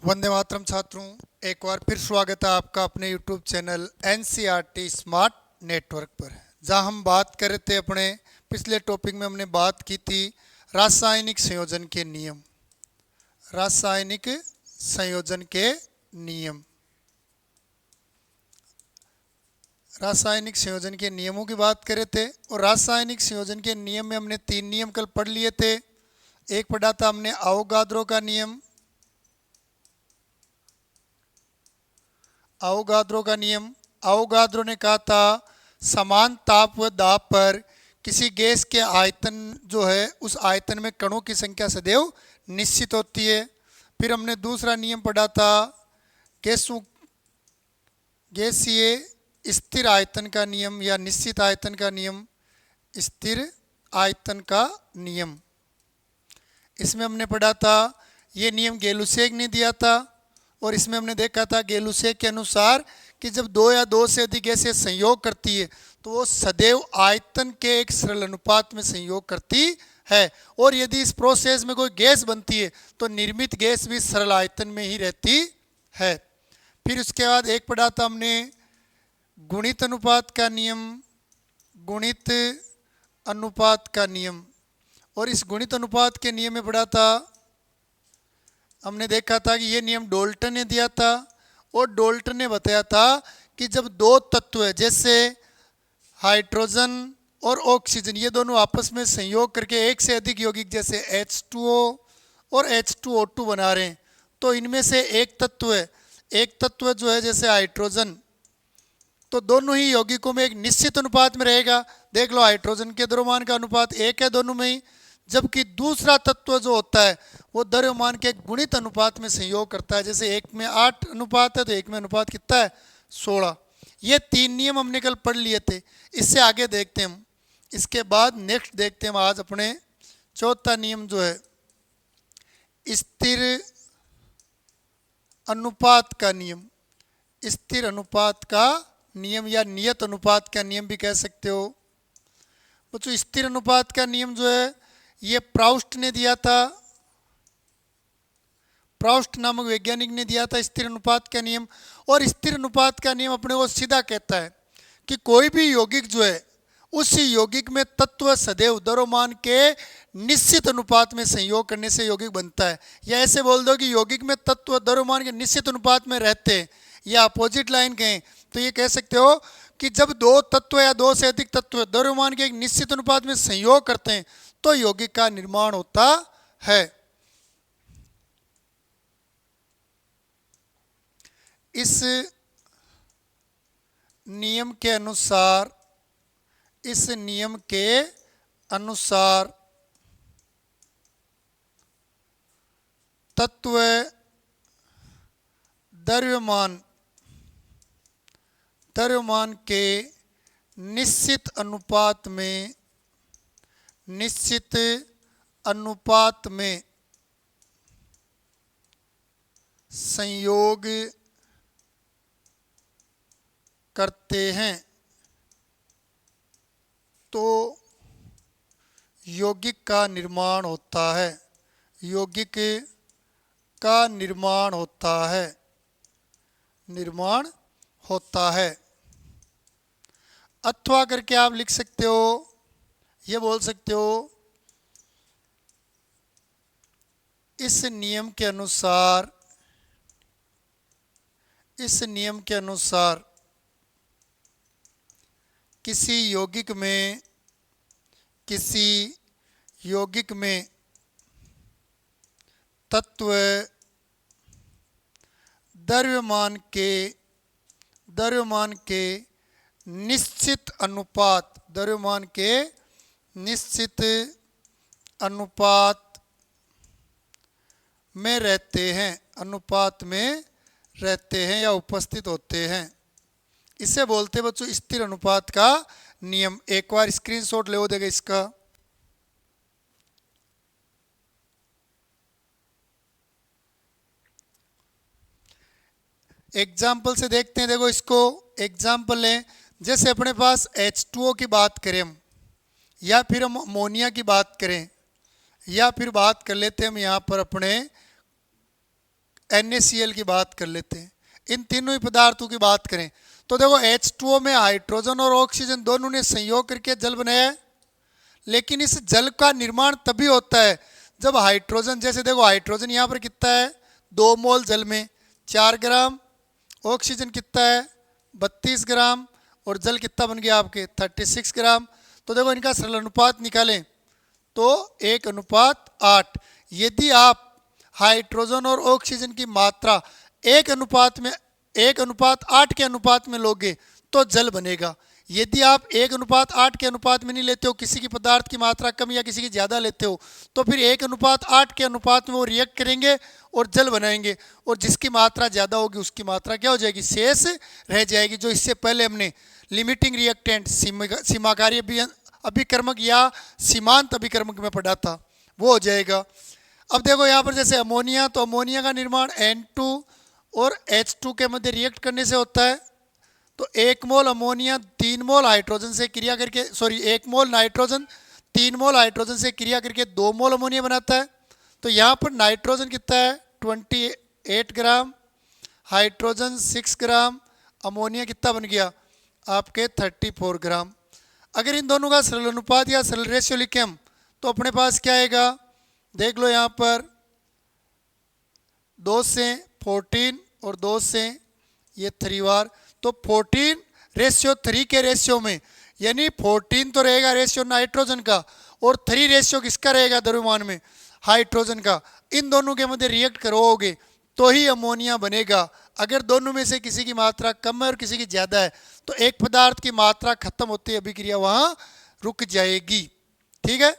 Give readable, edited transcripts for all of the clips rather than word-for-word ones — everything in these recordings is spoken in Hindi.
वंदे मातरम छात्रों, एक बार फिर स्वागत है आपका अपने YouTube channel NCERT smart network पर, जहां हम बात कर रहे थे। अपने पिछले टॉपिक में हमने बात की थी रासायनिक संयोजन के नियम। रासायनिक संयोजन के नियम, रासायनिक संयोजन के नियमों की बात कर रहे थे। और रासायनिक संयोजन के नियम में हमने 3 नियम कल पढ़ लिए थे। एक पढ़ा था हमने अवोगाद्रो का नियम। अवोगाद्रो का नियम, अवोगाद्रो ने कहा था समान ताप व दाब पर किसी गैस के आयतन जो है उस आयतन में कणों की संख्या सदैव निश्चित होती है। फिर हमने दूसरा नियम पढ़ा था गैसीय स्थिर आयतन का नियम या निश्चित आयतन का नियम, स्थिर आयतन का नियम। इसमें हमने पढ़ा था ये नियम गैलुसेग ने दिया था। और इसमें हमने देखा था गैलुसेग के अनुसार कि जब दो या दो से अधिक गैसें संयोग करती है तो वो सदैव आयतन के एक सरल अनुपात में संयोग करती है। और यदि इस प्रोसेस में कोई गैस बनती है तो निर्मित गैस भी सरल आयतन में ही रहती है। फिर उसके बाद एक पढ़ा था हमने गुणित अनुपात का नियम, गुणित अनुपात का नियम। और इस गुणित अनुपात के नियम में पढ़ा था, हमने देखा था कि ये नियम डाल्टन ने दिया था। और डाल्टन ने बताया था कि जब दो तत्व जैसे हाइड्रोजन और ऑक्सीजन ये दोनों आपस में संयोग करके एक से अधिक यौगिक जैसे H2O और H2O2 बना रहे हैं तो इनमें से एक तत्व जो है जैसे हाइड्रोजन, तो दोनों ही यौगिकों में एक निश्चित अनुपात में रहेगा। देख लो हाइड्रोजन के द्रव्यमान का अनुपात 1 है दोनों में ही, जबकि दूसरा तत्व जो होता है वो द्रव्यमान के गुणित अनुपात में संयोग करता है। जैसे 1 में 8 अनुपात है तो 1 में अनुपात कितना है 16। ये 3 नियम हमने कल पढ़ लिए थे। इससे आगे देखते हैं हम, इसके बाद नेक्स्ट देखते हैं हम आज अपने चौथा नियम जो है स्थिर अनुपात का नियम। स्थिर अनुपात का नियम या नियत अनुपात का नियम भी कह सकते हो। बच्चों स्थिर अनुपात का नियम जो है ये प्राउस्ट ने दिया था। प्राउस्ट नामक वैज्ञानिक ने दिया था स्थिर अनुपात का नियम। और स्थिर अनुपात का नियम अपने को सीधा कहता है कि कोई भी यौगिक जो है उस यौगिक में तत्व सदैव द्रव्यमान के निश्चित अनुपात में संयोग करने से यौगिक बनता है। या ऐसे बोल दो कि यौगिक में तत्व द्रव्यमान के निश्चित अनुपात में रहते हैं। या अपोजिट लाइन कहें तो ये कह सकते हो कि जब दो तत्व या दो से अधिक तत्व द्रव्यमान के एक निश्चित अनुपात में संयोग करते हैं तो यौगिक का निर्माण होता है। इस नियम के अनुसार तत्व द्रव्यमान के निश्चित अनुपात में संयोग करते हैं तो यौगिक का निर्माण होता है। यौगिक का निर्माण होता है। अथवा करके आप लिख सकते हो, ये बोल सकते हो इस नियम के अनुसार किसी यौगिक में तत्व द्रव्यमान के निश्चित अनुपात में रहते हैं या उपस्थित होते हैं। इसे बोलते हैं बच्चों स्थिर अनुपात का नियम। एक बार स्क्रीनशॉट ले देगा इसका। एग्जाम्पल से देखते हैं। देखो इसको एग्जाम्पल है, जैसे अपने पास H2O की बात करें हम, या फिर हम अमोनिया की बात करें, या फिर बात कर लेते हैं हम यहाँ पर अपने NaCl की बात कर लेते हैं। इन तीनों ही पदार्थों की बात करें तो देखो H2O में हाइड्रोजन और ऑक्सीजन दोनों ने संयोग करके जल बनाया है। लेकिन इस जल का निर्माण तभी होता है जब हाइड्रोजन, जैसे देखो हाइड्रोजन यहाँ पर कितना है 2 मोल जल में 4 ग्राम, ऑक्सीजन कितना है 32 ग्राम, और जल कितना बन गया आपके 36 ग्राम। तो देखो इनका सरल अनुपात निकालें तो 1:8। यदि आप हाइड्रोजन और ऑक्सीजन की मात्रा 1:8 के अनुपात में लोगे तो जल बनेगा। यदि आप 1:8 के अनुपात में नहीं लेते हो, किसी की पदार्थ की मात्रा कम या किसी की ज़्यादा लेते हो, तो फिर 1:8 के अनुपात में वो रिएक्ट करेंगे और जल बनाएंगे, और जिसकी मात्रा ज़्यादा होगी उसकी मात्रा क्या हो जाएगी, शेष रह जाएगी। जो इससे पहले हमने लिमिटिंग रिएक्टेंट, सीमाकारी अभिकर्मक या सीमांत अभिकर्मक में पढ़ा था, वो हो जाएगा। अब देखो यहाँ पर जैसे अमोनिया, तो अमोनिया का निर्माण N2 और H2 के मध्य रिएक्ट करने से होता है। तो 1 मोल अमोनिया 3 मोल हाइड्रोजन से क्रिया करके, 1 मोल नाइट्रोजन 3 मोल हाइड्रोजन से क्रिया करके 2 मोल अमोनिया बनाता है। तो यहाँ पर नाइट्रोजन कितना है 28 ग्राम, हाइड्रोजन 6 ग्राम, अमोनिया कितना बन गया आपके 34 ग्राम। अगर इन दोनों का सरल अनुपात या सरल रेशियो लिखें हम तो अपने पास क्या आएगा, देख लो यहाँ पर 2 से 14 और 2 से ये 3 बार, तो 14:3 के रेशियो में, यानी 14 तो रहेगा रेशियो नाइट्रोजन का और 3 रेशियो किसका रहेगा द्रव्यमान में, हाइड्रोजन का। इन दोनों के मध्य रिएक्ट करोगे तो ही अमोनिया बनेगा। अगर दोनों में से किसी की मात्रा कम है और किसी की ज़्यादा है तो एक पदार्थ की मात्रा खत्म होती है, अभिक्रिया वहाँ रुक जाएगी। ठीक है।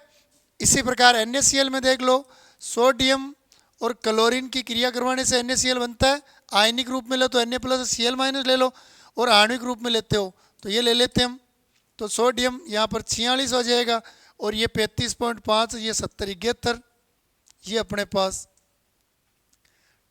इसी प्रकार NaCl में देख लो, सोडियम और क्लोरीन की क्रिया करवाने से NaCl बनता है। आयनिक रूप में लो तो Na+Cl- ले लो, और आणविक रूप में लेते हो तो ये ले लेते हम। तो सोडियम यहाँ पर 46 हो जाएगा, और ये 35.5, ये 70, 71, ये अपने पास।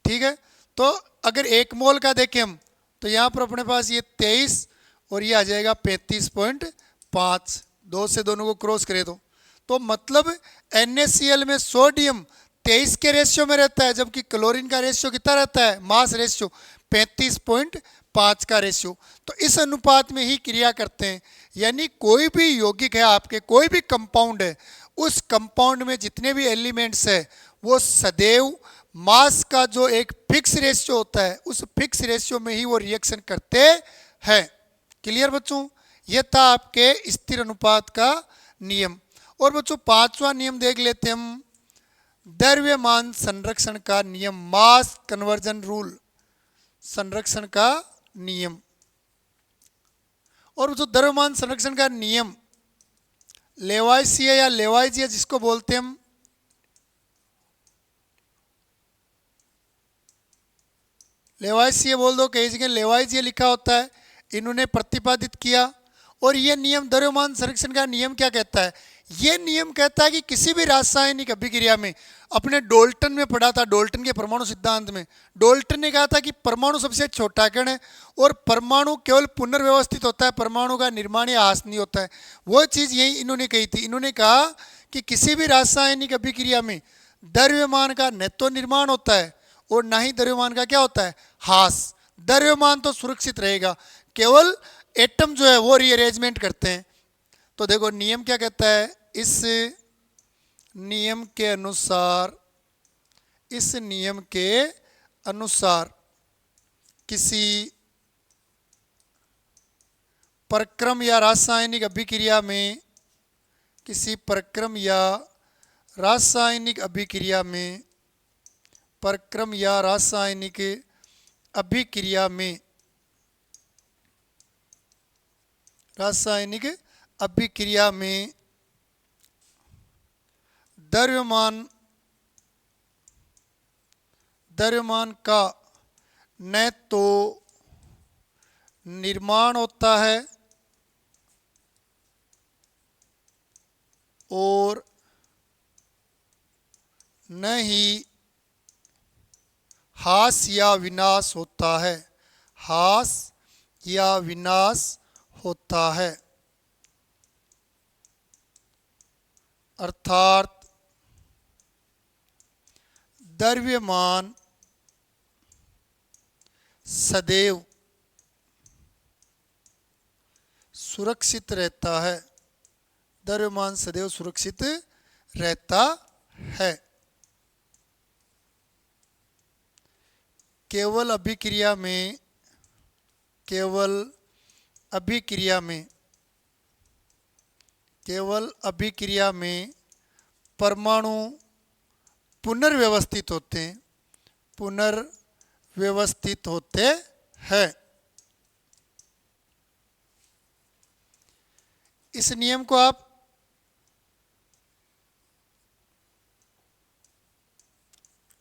ठीक है। तो अगर 1 मोल का देखें हम तो यहाँ पर अपने पास ये 23 और ये आ जाएगा 35.5, 2 से दोनों को क्रॉस करें तो मतलब NaCl में सोडियम 23 के रेशियो में रहता है, जबकि क्लोरीन का रेशियो कितना रहता है, मास रेशियो 35.5 का रेशियो। तो इस अनुपात में ही क्रिया करते हैं। यानी कोई भी यौगिक है आपके, कोई भी कंपाउंड है, उस कंपाउंड में जितने भी एलिमेंट्स है वो सदैव मास का जो एक फिक्स रेशियो होता है उस फिक्स रेशियो में ही वो रिएक्शन करते हैं। क्लियर बच्चों, ये था आपके स्थिर अनुपात का नियम। और बच्चों 5वां नियम देख लेते हैं हम, द्रव्यमान संरक्षण का नियम, मास कन्वर्जन रूल, संरक्षण का नियम। और बच्चों द्रव्यमान संरक्षण का नियम लेवाइसिया या लेवाइजिया जिसको बोलते हैं हम, लेवाइसिया बोल दो, कई जगह लेवाइजिया लिखा होता है, इन्होंने प्रतिपादित किया। और ये नियम द्रव्यमान संरक्षण का नियम क्या कहता है, ये नियम कहता है कि किसी भी रासायनिक अभिक्रिया में, अपने डोल्टन में पढ़ा था, डोल्टन के परमाणु सिद्धांत में डोल्टन ने कहा था कि परमाणु सबसे छोटा कण है और परमाणु केवल पुनर्व्यवस्थित होता है, परमाणु का निर्माण या ह्रास नहीं होता है। वो चीज़ यही इन्होंने कही थी। इन्होंने कहा कि किसी भी रासायनिक अभिक्रिया में द्रव्यमान का न तो निर्माण होता है और ना ही द्रव्यमान का क्या होता है, ह्रास। द्रव्यमान तो सुरक्षित रहेगा, केवल एटम जो है वो रीअरेंजमेंट करते हैं। तो देखो नियम क्या कहता है, इस नियम के अनुसार, इस नियम के अनुसार किसी परक्रम या रासायनिक अभिक्रिया में, किसी परक्रम या रासायनिक अभिक्रिया में, परक्रम या रासायनिक अभिक्रिया में, रासायनिक अभिक्रिया में द्रव्यमान का न तो निर्माण होता है और न ही ह्रास या विनाश होता है, ह्रास या विनाश होता है। अर्थात द्रव्यमान सदैव सुरक्षित रहता है। द्रव्यमान सदैव सुरक्षित रहता है। केवल अभिक्रिया में, केवल अभिक्रिया में, केवल अभिक्रिया में परमाणु पुनर्व्यवस्थित होते हैं, पुनर्व्यवस्थित होते हैं। इस नियम को आप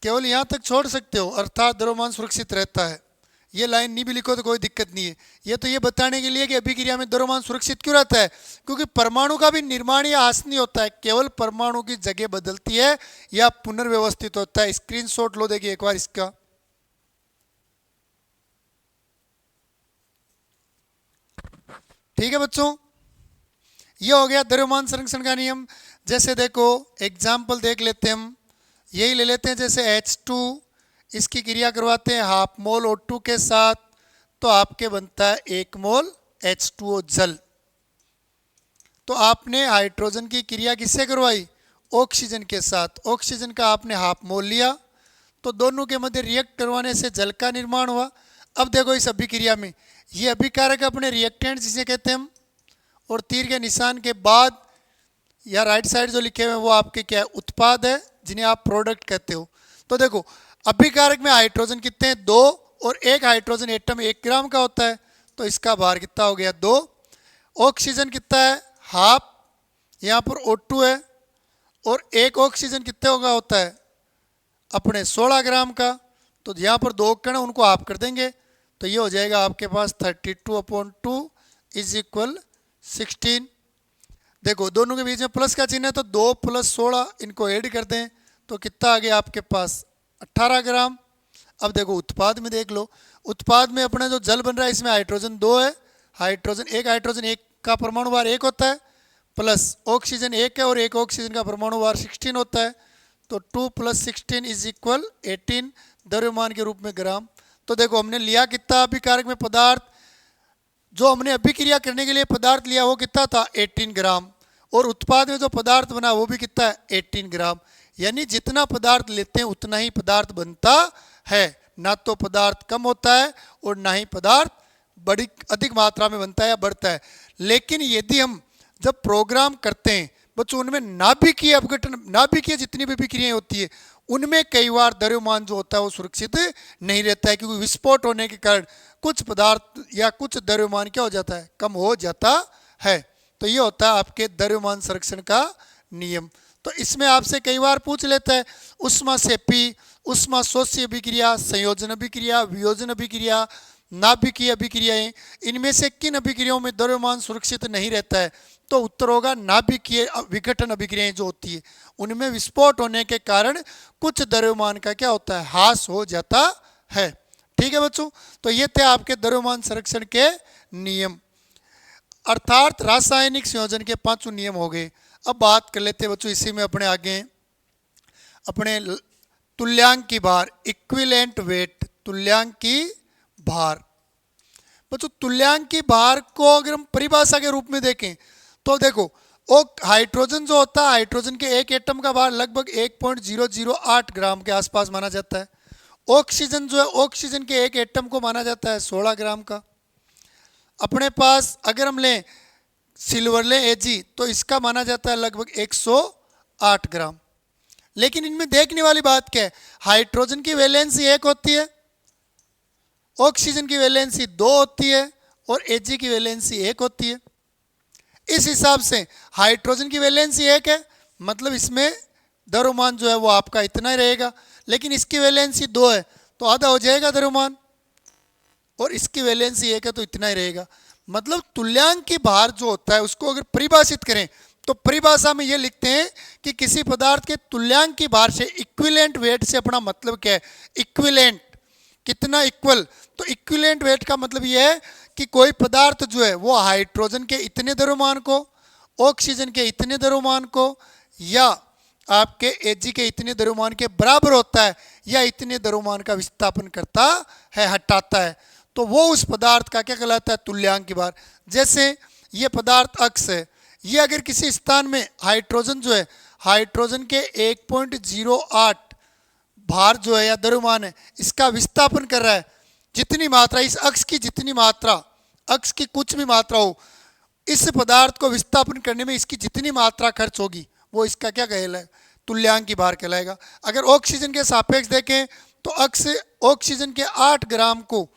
केवल यहां तक छोड़ सकते हो, अर्थात द्रव्यमान सुरक्षित रहता है। ये लाइन नहीं भी लिखो तो कोई दिक्कत नहीं है। ये तो ये बताने के लिए कि अभिक्रिया में द्रव्यमान सुरक्षित क्यों रहता है, क्योंकि परमाणु का भी निर्माण या ह्रास नहीं होता है, केवल परमाणु की जगह बदलती है या पुनर्व्यवस्थित होता है। स्क्रीनशॉट लो, देखिए एक बार इसका। ठीक है बच्चों, ये हो गया द्रव्यमान संरक्षण का नियम। जैसे देखो एग्जाम्पल देख लेते हैं हम, यही ले लेते हैं। जैसे H2, इसकी क्रिया करवाते हैं हाफ मोल O2 के साथ, तो आपके बनता है 1 मोल H2O जल। तो आपने हाइड्रोजन की क्रिया किससे करवाई, ऑक्सीजन के साथ। ऑक्सीजन का आपने हाफ मोल लिया, तो दोनों के मध्य रिएक्ट करवाने से जल का निर्माण हुआ। अब देखो इस अभिक्रिया में ये अभिकारक अपने रिएक्टेंट जिसे कहते हैं हम, और तीर के निशान के बाद या राइट साइड जो लिखे हुए हैं वो आपके क्या है, उत्पाद है, जिन्हें आप प्रोडक्ट कहते हो। तो देखो अभिकारक में हाइड्रोजन कितने हैं, 2, और एक हाइड्रोजन एटम 1 ग्राम का होता है, तो इसका भार कितना हो गया, 2। ऑक्सीजन कितना है, हाफ, यहाँ पर O2 है, और एक ऑक्सीजन कितने होगा होता है अपने 16 ग्राम का, तो यहाँ पर 2 कण उनको हाफ कर देंगे, तो ये हो जाएगा आपके पास 32/2 इज इक्वल 16। देखो दोनों के बीच में प्लस का चिन्ह है, तो 2 + 16 इनको ऐड कर दें तो कितना आ गया आपके पास 18 ग्राम। अब देखो उत्पाद में देख लो, उत्पाद में अपना जो जल बन रहा है इसमें हाइड्रोजन 2 है, हाइड्रोजन एक का परमाणु भार 1 होता है, प्लस ऑक्सीजन 1 है और एक ऑक्सीजन का परमाणु भार 16 होता है, तो 2 + 16 इज इक्वल 18 द्रव्यमान के रूप में ग्राम। तो देखो हमने लिया कितना अभिकारक में पदार्थ, जो हमने अभिक्रिया करने के लिए पदार्थ लिया वो कितना था 18 ग्राम, और उत्पाद में जो पदार्थ बना वो भी कितना है 18 ग्राम। यानी जितना पदार्थ लेते हैं उतना ही पदार्थ बनता है, ना तो पदार्थ कम होता है और ना ही पदार्थ बड़ी अधिक मात्रा में बनता है या बढ़ता है। लेकिन यदि हम जब प्रोग्राम करते हैं बच्चों, उनमें नाभिकीय अपघटन, नाभिकीय जितनी भी विक्रियाएं होती है उनमें कई बार द्रव्यमान जो होता है वो सुरक्षित नहीं रहता है, क्योंकि विस्फोट होने के कारण कुछ पदार्थ या कुछ द्रव्यमान क्या हो जाता है, कम हो जाता है। तो ये होता है आपके द्रव्यमान संरक्षण का नियम। तो इसमें आपसे कई बार पूछ लेता है ऊष्माक्षेपी, ऊष्माशोषी अभिक्रिया, संयोजन अभिक्रिया, वियोजन अभिक्रिया, नाभिकीय अभिक्रियाएं, इनमें से किन अभिक्रियाओं में द्रव्यमान सुरक्षित नहीं रहता है, तो उत्तर होगा नाभिकीय विघटन अभिक्रियाएं जो होती है उनमें विस्फोट होने के कारण कुछ द्रव्यमान का क्या होता है, ह्रास हो जाता है। ठीक है बच्चों, तो ये थे आपके द्रव्यमान संरक्षण के नियम, अर्थात रासायनिक संयोजन के 5 नियम हो गए। अब बात कर लेते हैं बच्चों इसी में अपने आगे अपने तुल्यांक की भार, इक्विवेलेंट वेट, तुल्यांक की भार। बच्चों तुल्यांक की भार को अगर हम परिभाषा के रूप में देखें तो देखो वो हाइड्रोजन जो होता है, हाइड्रोजन के एक एटम का भार लगभग 1.008 ग्राम के आसपास माना जाता है। ऑक्सीजन जो है, ऑक्सीजन के एक एटम को माना जाता है 16 ग्राम का। अपने पास अगर हम लें सिल्वर लें Ag, तो इसका माना जाता है लगभग 108 ग्राम। लेकिन इनमें देखने वाली बात क्या है, हाइड्रोजन की वैलेंसी 1 होती है, ऑक्सीजन की वैलेंसी 2 होती है और Ag की वैलेंसी 1 होती है। इस हिसाब से हाइड्रोजन की वैलेंसी 1 है, मतलब इसमें द्रव्यमान जो है वो आपका इतना ही रहेगा, लेकिन इसकी वैलेंसी 2 है तो आधा हो जाएगा द्रव्यमान, और इसकी वैलेंसी 1 है तो इतना ही रहेगा। मतलब तुल्यांक की भार जो होता है उसको अगर परिभाषित करें तो परिभाषा में ये लिखते हैं कि किसी पदार्थ के तुल्यांक की भार से, इक्विवेलेंट वेट से अपना मतलब क्या है, इक्विवेलेंट कितना इक्वल, तो इक्विवेलेंट वेट का मतलब ये है कि कोई पदार्थ जो है वो हाइड्रोजन के इतने द्रव्यमान को, ऑक्सीजन के इतने द्रव्यमान को या आपके Ag के इतने द्रव्यमान के बराबर होता है, या इतने द्रव्यमान का विस्थापन करता है, हटाता है, तो वो उस पदार्थ का क्या कहलाता है, तुल्यांक की भार। जैसे ये पदार्थ अक्स है, ये अगर किसी स्थान में हाइड्रोजन जो है, हाइड्रोजन के 1.08 भार जो है या द्रव्यमान है, इसका विस्थापन कर रहा है, जितनी मात्रा इस अक्स की, जितनी मात्रा अक्स की कुछ भी मात्रा हो, इस पदार्थ को विस्थापन करने में इसकी जितनी मात्रा खर्च होगी वो इसका क्या कहलाएगा, तुल्यांक की भार कहलाएगा। अगर ऑक्सीजन के सापेक्ष देखें तो अक्स ऑक्सीजन के 8 ग्राम को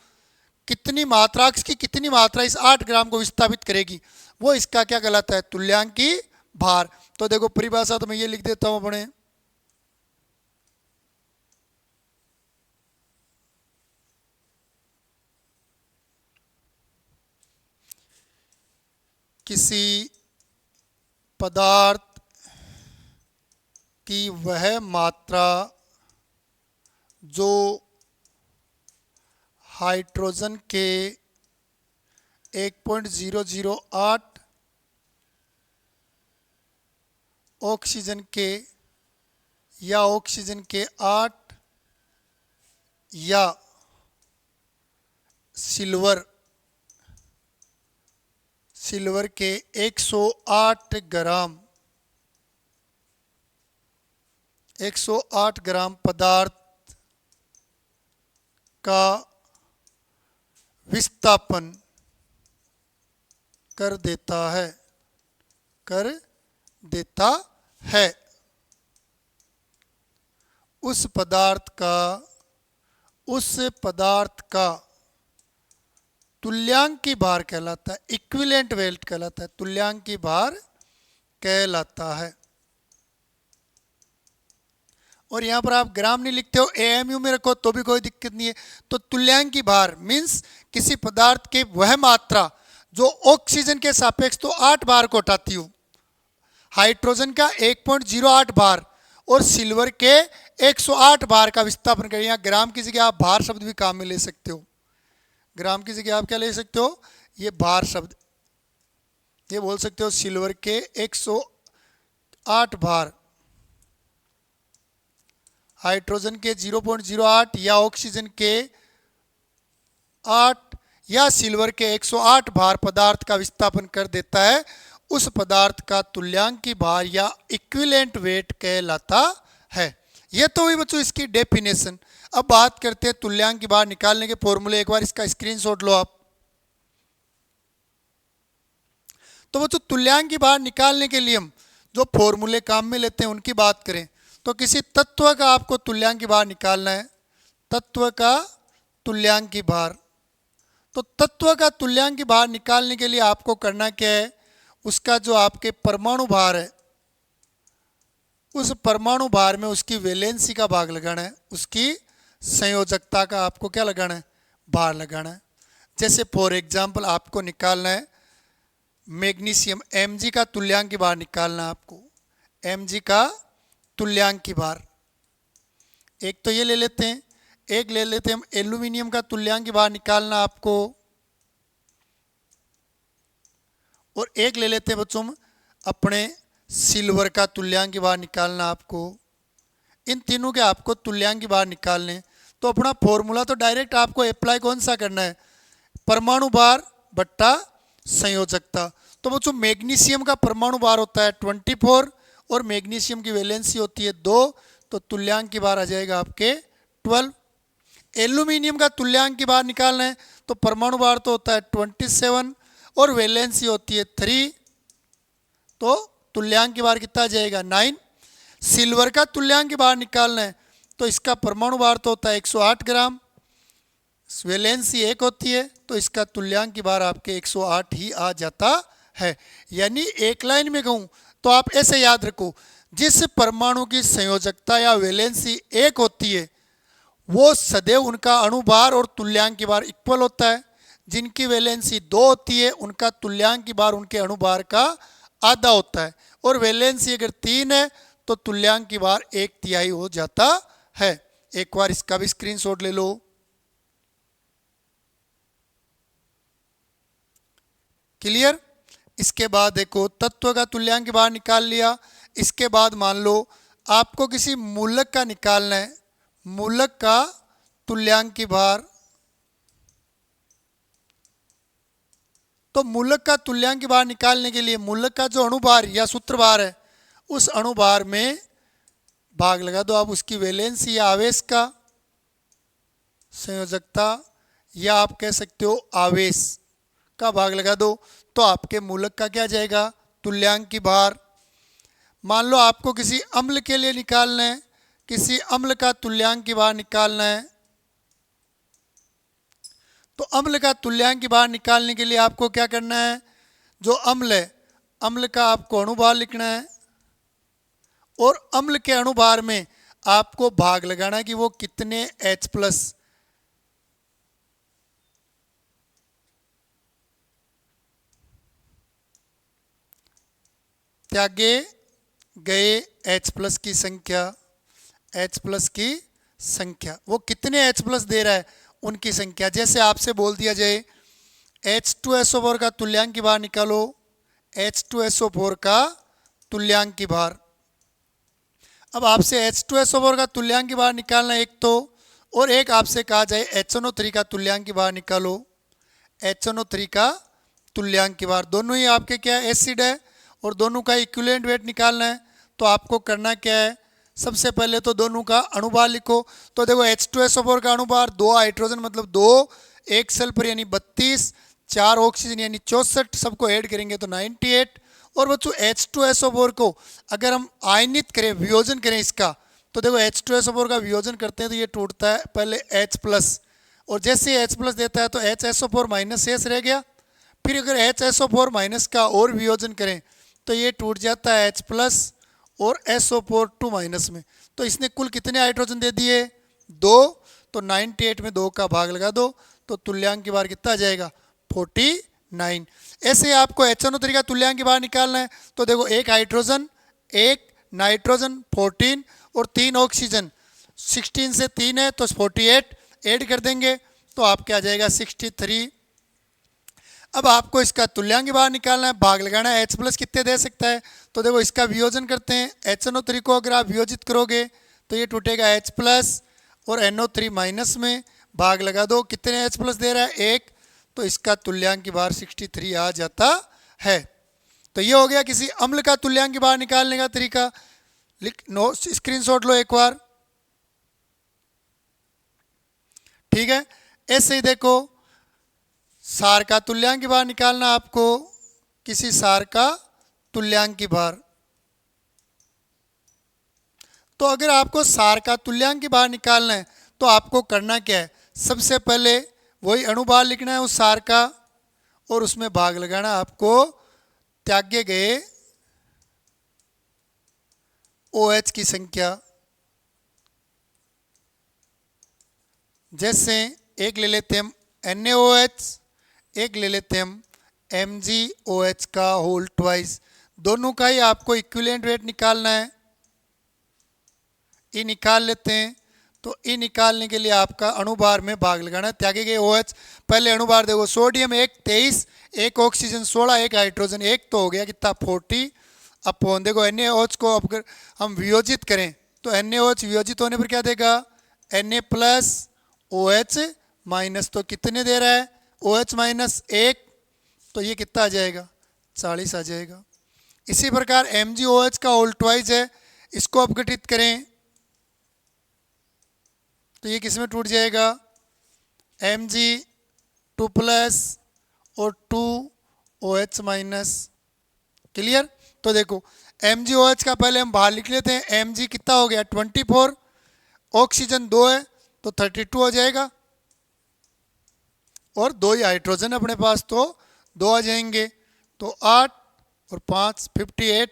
कितनी मात्रा, अक्स की कितनी मात्रा इस 8 ग्राम को विस्थापित करेगी, वो इसका क्या कहलाता है, तुल्यांक की भार। तो देखो परिभाषा तो मैं ये लिख देता हूं अपने, किसी पदार्थ की वह मात्रा जो हाइड्रोजन के 1.008 ऑक्सीजन के या ऑक्सीजन के 8 या सिल्वर के 108 ग्राम पदार्थ का विस्थापन कर देता है, उस पदार्थ का तुल्यांक की भार कहलाता है, इक्विवेलेंट वेट कहलाता है, तुल्यांक की भार कहलाता है। और यहां पर आप ग्राम नहीं लिखते हो, एएमयू में रखो तो भी कोई दिक्कत नहीं है। तो तुल्यांक की भार मीन्स किसी पदार्थ की वह मात्रा जो ऑक्सीजन के सापेक्ष तो 8 बार को उठाती हो, हाइड्रोजन का 1.08 बार और सिल्वर के 108 बार का विस्थापन करें। यहाँ ग्राम की जगह आप भार शब्द भी काम में ले सकते हो, ग्राम की जगह आप क्या ले सकते हो, ये भार शब्द, ये बोल सकते हो सिल्वर के 108 भार, हाइड्रोजन के 0.08 या ऑक्सीजन के 8 या सिल्वर के 108 भार पदार्थ का विस्थापन कर देता है, उस पदार्थ का तुल्यांक की भार या इक्विवेलेंट वेट कहलाता है। यह तो हुई बच्चों इसकी डेफिनेशन। अब बात करते हैं तुल्यांक की भार निकालने के फॉर्मूले। एक बार इसका स्क्रीनशॉट लो आप। तो बच्चों तुल्यांक की भार निकालने के लिए हम जो फॉर्मूले काम में लेते हैं उनकी बात करें तो किसी तत्व का आपको तुल्यांक की भार निकालना है, तत्व का तुल्यांक की भार। तो तत्व का तुल्यांक की भार निकालने के लिए आपको करना क्या है, उसका जो आपके परमाणु भार है, उस परमाणु भार में उसकी वैलेंसी का भाग लगाना है, उसकी संयोजकता का आपको क्या लगाना है, भार लगाना है। जैसे फॉर एग्जाम्पल आपको निकालना है मैग्नीशियम, Mg का तुल्यांक की भार निकालना है आपको, Mg का तुल्यांक की भार। एक तो ये ले लेते हैं, एक ले लेते हैं हम एल्यूमिनियम का तुल्यांक की भार निकालना आपको, और एक ले लेते हैं बच्चों अपने सिल्वर का तुल्यांक की भार निकालना आपको। इन तीनों के आपको तुल्यांक की भार निकालने, तो अपना फॉर्मूला तो डायरेक्ट आपको अप्लाई कौन सा करना है, परमाणु भार बट्टा संयोजकता। तो बच्चों मैग्नीशियम का परमाणु भार होता है 24 और मैग्नीशियम की वैलेंसी होती है 2, तो तुल्यांक की भार आ जाएगा आपके 12। एल्यूमिनियम का तुल्यांक की भार निकालना है तो परमाणु भार तो होता है 27 और वैलेंसी होती है 3, तो तुल्यांक की भार कितना आ जाएगा 9। सिल्वर का तुल्यांक की भार निकालना है तो इसका परमाणु भार तो होता है 108 ग्राम, वैलेंसी 1 होती है, तो इसका तुल्यांक की भार आपके 108 ही आ जाता है। यानी एक लाइन में कहूँ तो आप ऐसे याद रखो, जिस परमाणु की संयोजकता या वैलेंसी 1 होती है वो सदैव उनका अणुभार और तुल्यांक की भार इक्वल होता है। जिनकी वैलेंसी 2 होती है उनका तुल्यांक की भार उनके अणुभार का आधा होता है, और वैलेंसी अगर 3 है तो तुल्यांक की भार 1/3 हो जाता है। एक बार इसका भी स्क्रीनशॉट ले लो। क्लियर। इसके बाद देखो तत्व का तुल्यांक की भार निकाल लिया। इसके बाद मान लो आपको किसी मूलक का निकालना है, मूलक का तुल्यांकी भार। तो मूलक का तुल्यांकी भार निकालने के लिए मूलक का जो अणुभार या सूत्रभार है उस अणुभार में भाग लगा दो आप उसकी वैलेंस या आवेश का, संयोजकता, या आप कह सकते हो आवेश का भाग लगा दो तो आपके मूलक का क्या जाएगा, तुल्यांकी भार। मान लो आपको किसी अम्ल के लिए निकालना है, किसी अम्ल का तुल्यांकी भार निकालना है, तो अम्ल का तुल्यांकी भार निकालने के लिए आपको क्या करना है, जो अम्ल है अम्ल का आपको अणुभार लिखना है और अम्ल के अणुभार में आपको भाग लगाना है कि वो कितने H+ त्यागे गए H+ की संख्या, H+ की संख्या, वो कितने H+ दे रहा है उनकी संख्या। जैसे आपसे बोल दिया जाए H2SO4 का तुल्यांकी भार निकालो, H2SO4 का तुल्यांकी भार। अब आपसे H2SO4 का तुल्यांकी भार निकालना एक तो, और एक आपसे कहा जाए HNO3 का तुल्यांकी भार निकालो, HNO3 का तुल्यांकी भार। दोनों ही आपके क्या है, एसिड है और दोनों का इक्विवेलेंट वेट निकालना है। तो आपको करना क्या है, सबसे पहले तो दोनों का अणुभार लिखो। तो देखो H2SO4 का अणुभार 2 हाइड्रोजन मतलब 2, 1 सल्फर यानी 32, 4 ऑक्सीजन यानी 64, सबको ऐड करेंगे तो 98। और बच्चों H2SO4 को अगर हम आयनित करें, वियोजन करें इसका, तो देखो H2SO4 का वियोजन करते हैं तो ये टूटता है पहले H+, और जैसे H+ देता है तो HSO4- शेष रह गया। फिर अगर HSO4- का और वियोजन करें तो ये टूट जाता है H+ और SO4 2- में। तो इसने कुल कितने हाइड्रोजन दे दिए, 2। तो 98 में 2 का भाग लगा दो तो तुल्यांकी भार कितना आ जाएगा, 49। ऐसे आपको HNO3 का तुल्यांकी भार निकालना है। तो देखो एक हाइड्रोजन, एक नाइट्रोजन 14 और 3 ऑक्सीजन, 16 से 3 है तो 48 ऐड कर देंगे तो आपके आ जाएगा 63। अब आपको इसका तुल्यांकी भार निकालना है, भाग लगाना है, H+ कितने दे सकता है। तो देखो इसका वियोजन करते हैं, HNO3 को अगर आप वियोजित करोगे तो ये टूटेगा H+ और NO3- में भाग लगा दो, कितने H+ दे रहा है, 1। तो इसका तुल्यांकी भार 63 आ जाता है। तो ये हो गया किसी अम्ल का तुल्यांकी भार निकालने का तरीका। स्क्रीनशॉट लो एक बार, ठीक है। ऐसे ही देखो सार का तुल्यांकी भार निकालना, आपको किसी सार का तुल्यांकी भार। तो अगर आपको सार का तुल्यांकी भार निकालना है तो आपको करना क्या है, सबसे पहले वही अणुभार लिखना है उस सार का और उसमें भाग लगाना आपको त्यागे गए OH की संख्या। जैसे एक ले लेते हम NaOH, एक ले लेते हम MgOH का होल ट्वाइस। दोनों का ही आपको इक्विवेलेंट वेट निकालना है। ई निकाल लेते हैं। तो ई निकालने के लिए आपका अणुभार में भाग लगाना है, त्यागे गए OH। पहले अणुभार देखो, सोडियम 1 23, एक ऑक्सीजन 16, एक हाइड्रोजन 1, तो हो गया कितना 40 अपॉन। देखो NaOH को अगर हम वियोजित करें तो NaOH वियोजित होने पर क्या देगा, Na+OH-, तो कितने दे रहा है OH-1, तो ये कितना आ जाएगा 40 आ जाएगा। इसी प्रकार MgOH का होल ट्वाइस है, इसको अपघटित करें तो ये किस में टूट जाएगा, Mg2+ और 2OH-। क्लियर। तो देखो MgOH का पहले हम बाहर लिख लेते हैं, Mg कितना हो गया 24, ऑक्सीजन 2 है तो 32 हो जाएगा और 2 ही हाइड्रोजन अपने पास तो 2 आ जाएंगे। तो 8 और 5 58,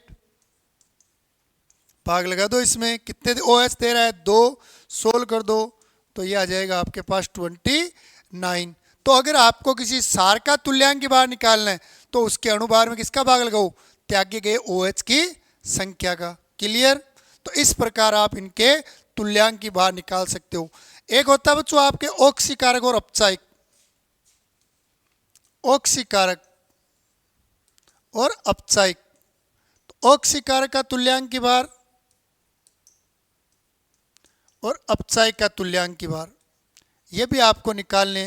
भाग लगा दो इसमें, कितने OH दे रहा है 2, सोल्व कर दो तो ये आ जाएगा आपके पास 29। तो अगर आपको किसी सार का तुल्यांकी भार निकालना है तो उसके अणुभार में किसका भाग लगाओ, त्यागे गए OH की संख्या का। क्लियर। तो इस प्रकार आप इनके तुल्यांकी भार निकाल सकते हो। एक होता है बच्चों आपके ऑक्सीकारक और अपचायक। ऑक्सीकारक और अपचायक। तो ऑक्सीकारक का तुल्यांकी भार और अपचायक का तुल्यांक की भार, ये भी आपको निकालने।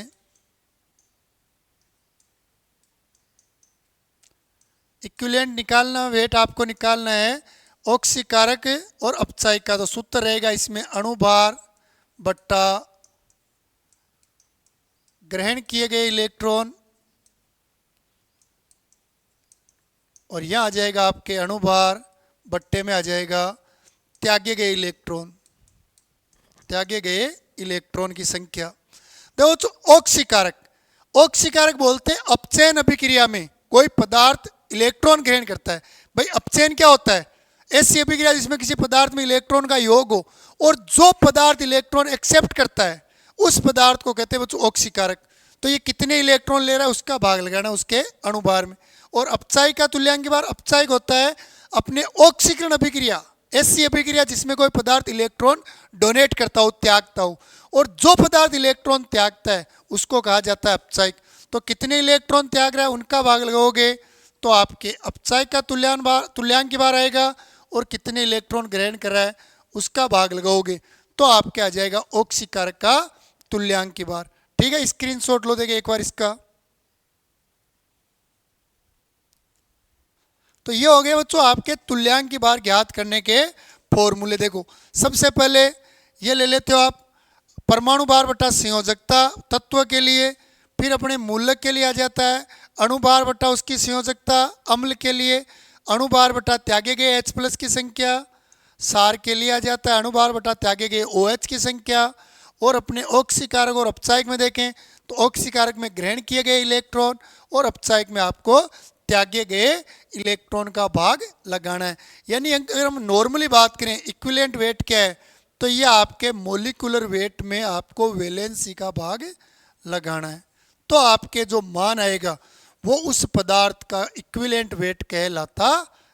इक्विवेलेंट निकालना, वेट आपको निकालना है ऑक्सीकारक और अपचायक का। तो सूत्र रहेगा इसमें अणुभार बट्टा ग्रहण किए गए इलेक्ट्रॉन, और यहां आ जाएगा आपके अणुभार बट्टे में आ जाएगा त्यागे गए इलेक्ट्रॉन, त्यागे गए इलेक्ट्रॉन की संख्या। देखो ऑक्सीकारक, ऑक्सीकारक बोलते हैं अपचयन अभिक्रिया में कोई पदार्थ इलेक्ट्रॉन ग्रहण करता है। भाई अपचयन क्या होता है? ऐसी अभिक्रिया जिसमें किसी पदार्थ में इलेक्ट्रॉन का योग हो और जो पदार्थ इलेक्ट्रॉन एक्सेप्ट करता है उस पदार्थ को कहते हैं बच्चों ऑक्सीकारक। तो ये कितने इलेक्ट्रॉन ले रहा है उसका भाग लगाना उसके अणुभार में। और अपचायक का तुल्यांक भार, अपचायक होता है अपने ऑक्सीकरण अभिक्रिया, ऐसी अभिक्रिया जिसमें कोई पदार्थ इलेक्ट्रॉन डोनेट करता हो, त्यागता हो, और जो पदार्थ इलेक्ट्रॉन त्यागता है उसको कहा जाता है अपचायक। तो कितने इलेक्ट्रॉन त्याग रहा है उनका भाग लगाओगे तो आपके अपचायक का तुल्यांक भार आएगा, और कितने इलेक्ट्रॉन ग्रहण कर रहा है उसका भाग लगाओगे तो आपके आ जाएगा ऑक्सीकारक का तुल्यांक भार। ठीक है, स्क्रीनशॉट लो देखिए एक बार इसका। तो ये हो गए बच्चों आपके तुल्यांक भार ज्ञात करने के फॉर्मूले। देखो सबसे पहले ये ले लेते हो आप परमाणु भार बटा संयोजकता तत्व के लिए, फिर अपने मूलक के लिए आ जाता है अणुभार बटा उसकी संयोजकता, अम्ल के लिए अणुभार बटा त्यागे गए H+ की संख्या, सार के लिए आ जाता है अणुभार बटा त्यागे गए OH की संख्या, और अपने ऑक्सीकारक और अपचायक में देखें तो ऑक्सीकारक में ग्रहण किए गए इलेक्ट्रॉन और अपचायक में आपको त्यागे गए इलेक्ट्रॉन का भाग लगाना है। यानी अगर हम नॉर्मली बात करें इक्विवेलेंट वेट क्या है, तो ये आपके मोलिकुलर वेट में आपको वैलेंसी का भाग लगाना है। तो आपके जो मान आएगा वो उस पदार्थ का इक्विवेलेंट वेट कहलाता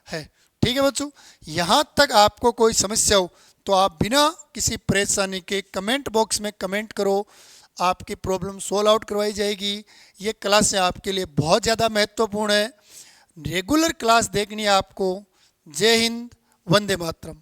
है। ठीक है बच्चों, यहाँ तक आपको कोई समस्या हो तो आप बिना किसी परेशानी के कमेंट बॉक्स में कमेंट करो, आपकी प्रॉब्लम सोल्व आउट करवाई जाएगी। ये क्लासें आपके लिए बहुत ज़्यादा महत्वपूर्ण है। रेगुलर क्लास देखनी है आपको। जय हिंद, वंदे मातरम।